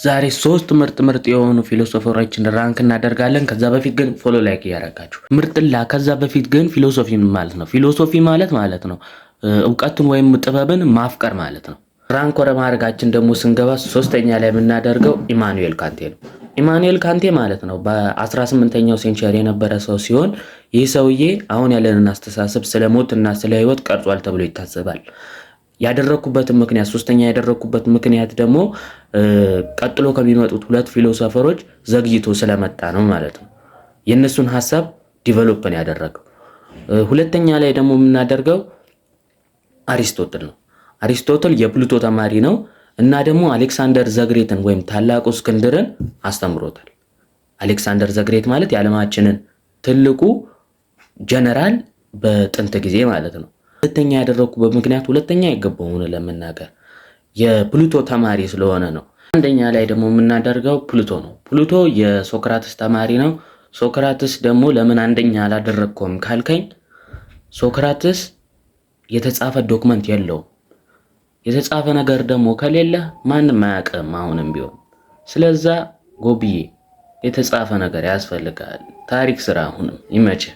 ዛሬ ሶስት ምርጥ የሆኑ ፊሎሶፈሮችን ራንክ እናደርጋለን። ከዛ በፊት ግን ፎሎ ላይክ እያደረጋችሁ ምርጥላ። ከዛ በፊት ግን ፊሎሶፊ ማለት ነው። ፊሎሶፊ ማለት ነው እውቀትን ወይም ጥበብን ማፍቀር ማለት ነው። ራንክ ወደ ማድረጋችን ደግሞ ስንገባ ሶስተኛ ላይ የምናደርገው ኢማኑኤል ካንቴ ነው። ኢማኑኤል ካንቴ ማለት ነው በ18ኛው ሴንቸሪ የነበረ ሰው ሲሆን ይህ ሰውዬ አሁን ያለንን አስተሳሰብ ስለ ሞትና ስለ ህይወት ቀርጿል ተብሎ ይታሰባል። ያደረኩበትን ምክንያት ሶስተኛ ያደረኩበት ምክንያት ደግሞ ቀጥሎ ከሚመጡት ሁለት ፊሎሶፈሮች ዘግይቶ ስለመጣ ነው ማለት ነው። የነሱን ሐሳብ ዲቨሎፕን ያደረገው። ሁለተኛ ላይ ደግሞ የምናደርገው አሪስቶትል ነው። አሪስቶትል የፕሉቶ ተማሪ ነው እና ደግሞ አሌክሳንደር ዘግሬትን ወይም ታላቁ እስክንድርን አስተምሮታል። አሌክሳንደር ዘግሬት ማለት የዓለማችንን ትልቁ ጀነራል በጥንት ጊዜ ማለት ነው። ሁለተኛ ያደረኩበት ምክንያት ሁለተኛ አይገባውም ለመናገር የፕሉቶ ተማሪ ስለሆነ ነው። አንደኛ ላይ ደግሞ የምናደርገው ፕሉቶ ነው። ፕሉቶ የሶክራትስ ተማሪ ነው። ሶክራትስ ደግሞ ለምን አንደኛ አላደረግከውም ካልከኝ ሶክራትስ የተጻፈ ዶክመንት የለውም። የተጻፈ ነገር ደግሞ ከሌለ ማንም አያውቅም አሁንም ቢሆን። ስለዛ ጎብዬ የተጻፈ ነገር ያስፈልጋል። ታሪክ ስራ አሁንም ይመችህ።